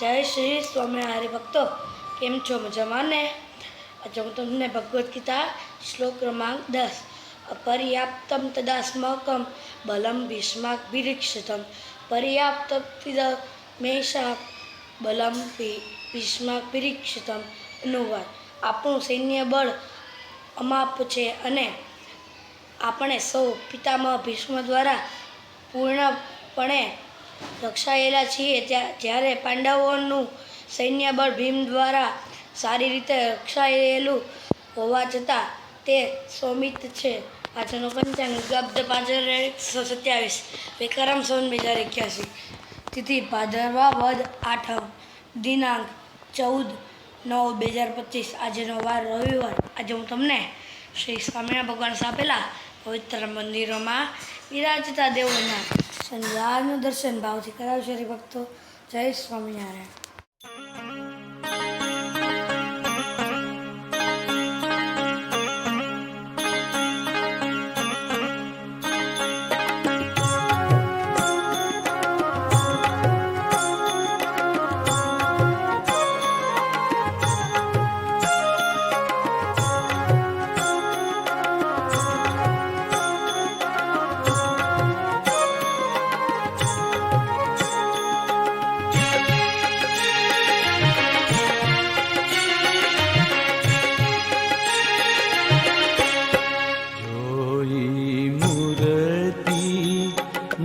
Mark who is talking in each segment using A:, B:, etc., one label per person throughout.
A: જય શ્રી સ્વામિનારાયણ ભક્તો, કેમ છો? મજામાં ને? આજે હું તમને ભગવદ્ ગીતા શ્લોક ક્રમાંક 10 અપર્યાપ્તમ તદાસ્મકમ બલમ ભીષ્માભિરીક્ષિતમ પર્યાપ્તમેષા બલમ ભીષ્માભિરીક્ષિતમ. અનુવાદ: આપણું સૈન્ય બળ અમાપ છે અને આપણે સૌ પિતામહ ભીષ્મ દ્વારા પૂર્ણપણે રક્ષાયેલા છીએ. જ્યારે પાંડવોનું સૈન્ય બળ ભીમ દ્વારા સારી રીતે રક્ષાયેલું હોવા છતાં તે સૌમિત છે. આજનો પંચાંગ અબ્દ 5127 વિક્રમ સંવત 2081 તિથિ ભાદરવા વદ આઠમ દિનાંક 14/9/2025. આજનો વાર રવિવાર. આજે હું તમને શ્રી સ્વામિનારાયણ ભગવાન સ્થાપેલા પવિત્ર મંદિરોમાં વિરાજતા દેવોના શણગારનું દર્શન ભાવથી કરાવશે. હરિભક્તો, જય સ્વામિનારાયણ.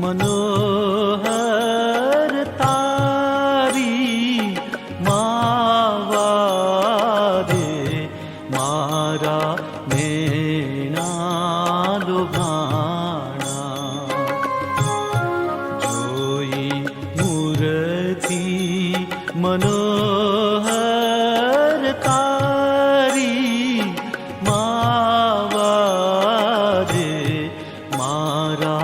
B: मनोहर तारी मावारे मारा नेना लुभाणा जोई मूर्ति मनोहर तारी मावारे मारा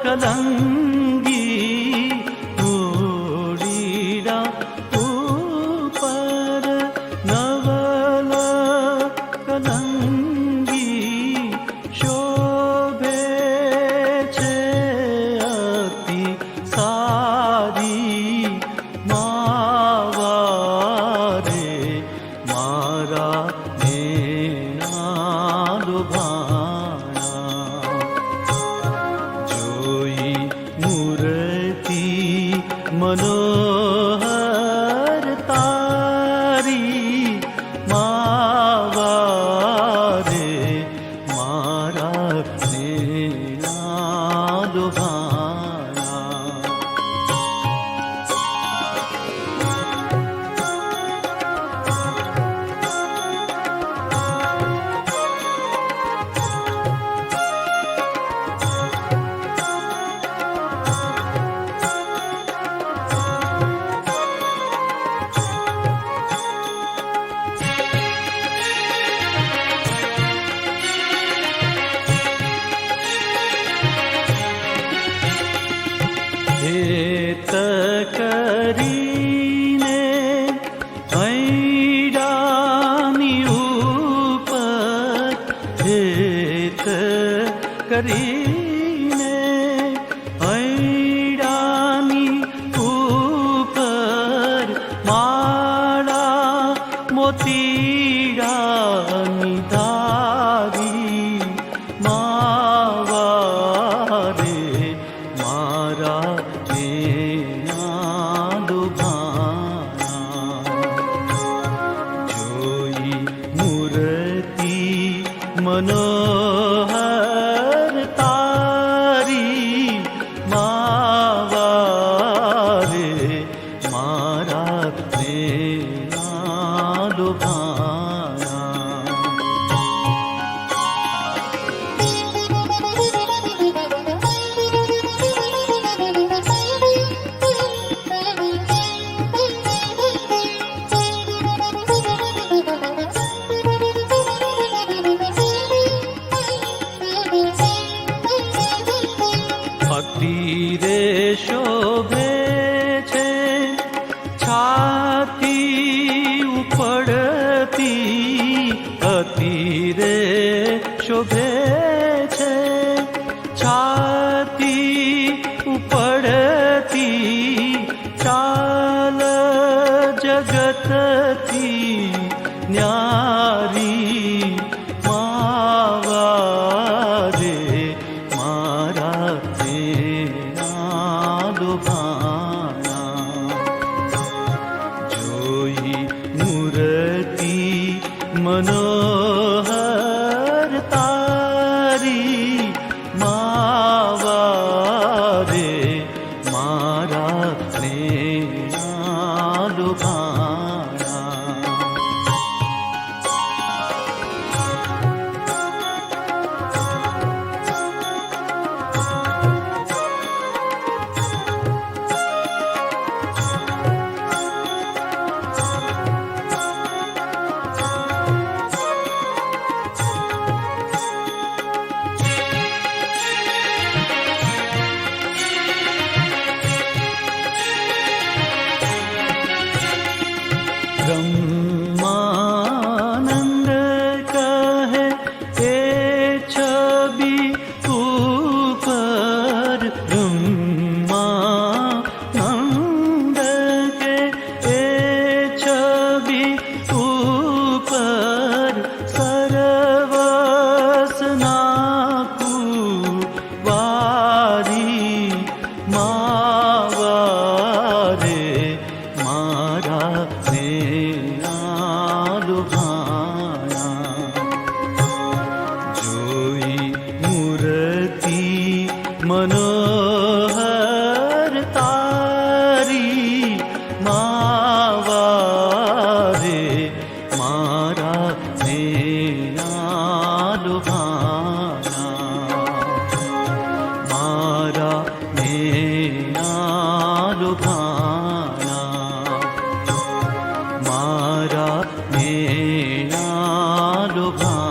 B: कलंगी ओडीरा ऊपर नवल कलंगी शोभे छे अति सारी मावारे मारा नेना लुभाणा मूर्ति मनोहर तारी मावारे मारा नेना लुभाणा हेत करीने ऐडानी ऊपर हेत करीने ऐडानी ऊपर माळा मोतीडानी धारी मावारे मारा जोई मूर्ति मनोहर तारी मावारे मारा नेना लुभाणा શોભે છે છાતી ઉપડતી અતિ રે શોભે છે છાતી ઉપડતી ચાલ જગતથી ન્યારી માવા રે મારા તેના લોભાણા જોઈ મૂર્તિ મનોહર તારી માવા રે મારા તેના લોભાણા બ્રહ્માનંદ કહે એ છબી ઉપર બ્રહ્માનંદ કે એ છબી ઉપર સરવસ નાખું વારી માવા રે મારા જોઈ મૂર્તિ મનોહર તારી માવા રે મારા નેના લુભાણા મારા નેના લુભાણા મારા નેના લુભાણા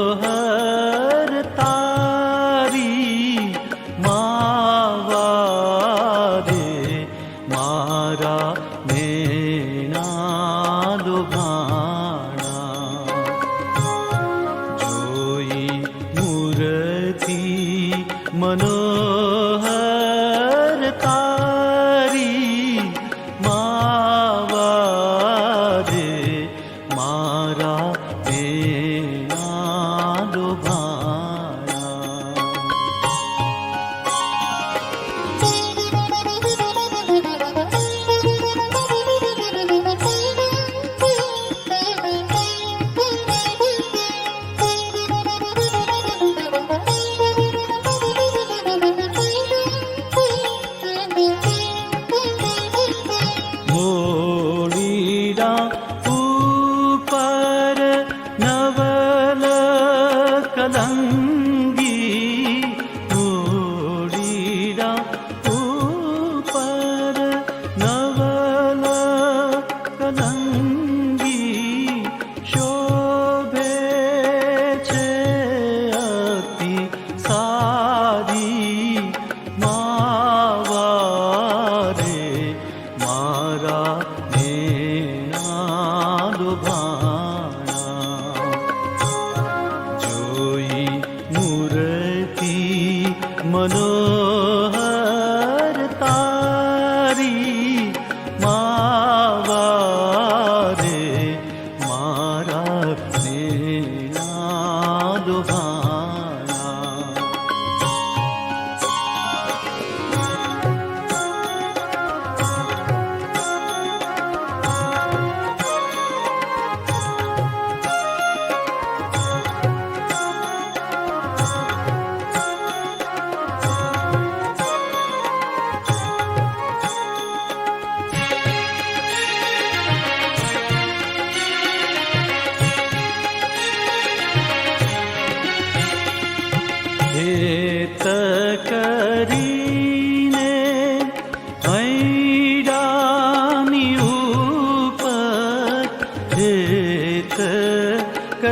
B: મનોહર તારી માવા રે મારા નેના લુભાણા જોઈ મૂર્તિ મનોહર તારી માવા રે મારા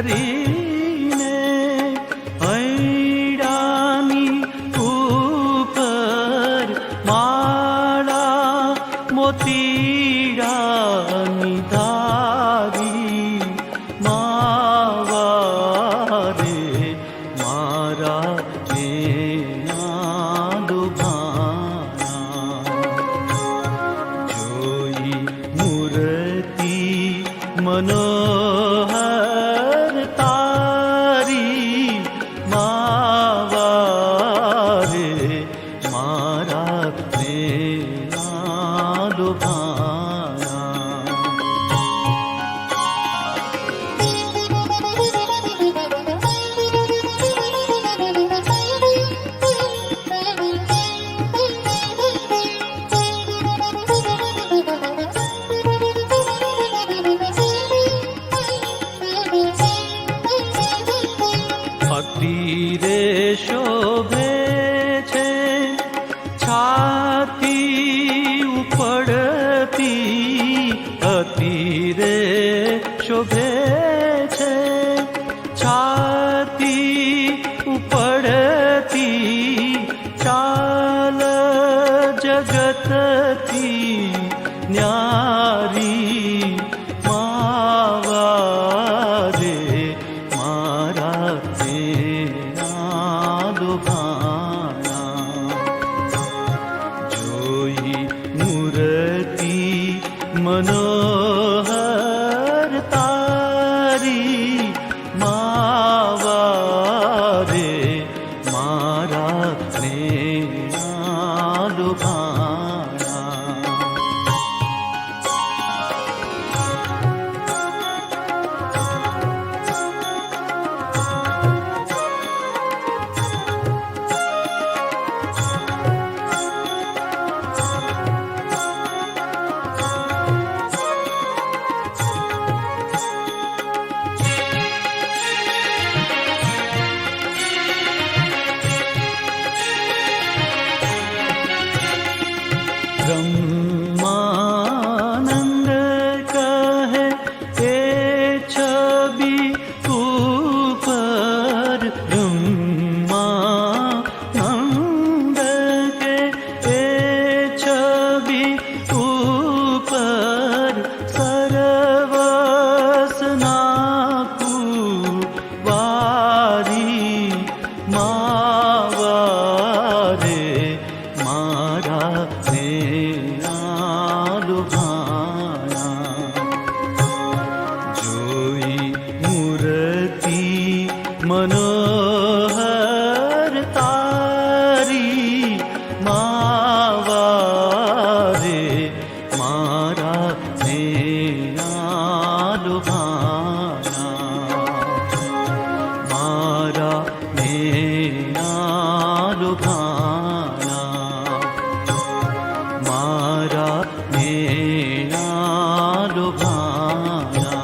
B: કરીને હૈડાની ઉપર માળા મોતીડાની ધારી માવા રે મારા નેના દુભાણા જોઈ મૂર્તિ મનોહર તારી માવા રે મારા નેના દુભાણા અતિરે શોભે છે છાતી ઉપડતી અતિરે શોભે છે છાતી ઉપડતી ચાલ જગતથી ન્યારી માવા રે મારા નેના દુભાણા જોઈ મૂર્તિ મનોહર તારી માવા રે મારા નેના દુભાણા બ્રહ્માનંદ કહે એ છબી ઉપર બ્રહ્માનંદ કે એ છબી ઉપર સર્વસના વારી માવા રે મારા નેના દુભાણા જોઈ મૂર્તિ મનોહર તારી માવા રે મારા નેના દુભાણા મારા નેના દુભાણા મારા નેના દુભાણા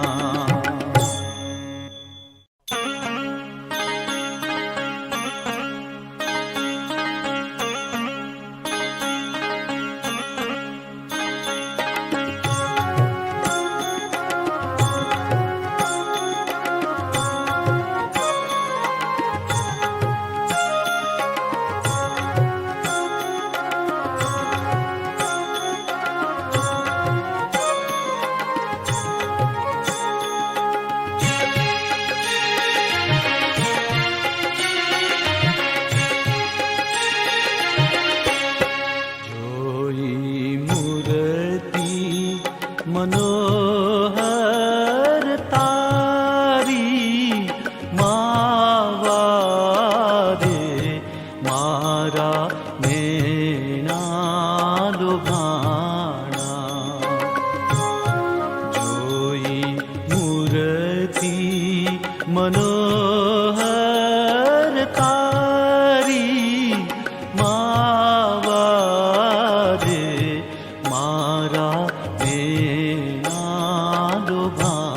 B: જોઈ મૂર્તિ મનોહર તારી માવા રે મારા નેના દુભાણા જોઈ મૂર્તિ મનોહર તારી માવા રે મારા નેના દુભાણા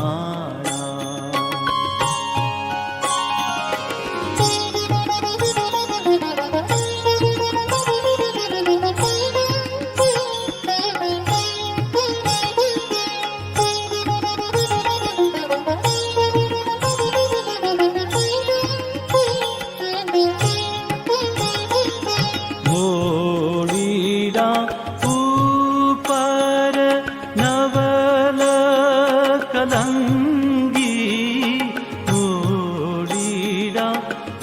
B: કલંગી ઓડીડા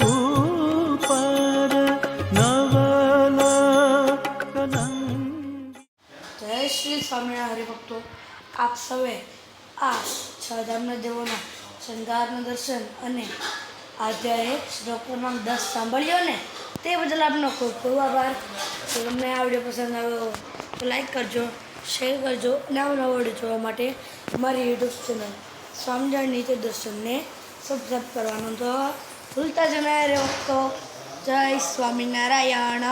B: ઉપર નવલ કલંગી.
A: જય શ્રી સ્વામિનારાયણ હરિભક્તો, આપ સૌએ આ છ ધામના દેવોના શણગારના દર્શન અને અધ્યાય શ્લોક ક્રમાંક 10 સાંભળ્યો ને, તે બદલ આપનો ખૂબ ખૂબ આભાર. જો તમને આ વિડીયો પસંદ આવ્યો તો લાઈક કરજો, શેર કરજો અને આવા નવા વિડીયો જોવા માટે મારી યુટ્યુબ ચેનલ સ્વામિનારાયણ નિત્ય દર્શનને સબસ્ક્રાઈબ કરવાનું તો ભૂલતા જ ના રહ્યો. તો જય સ્વામિનારાયણ.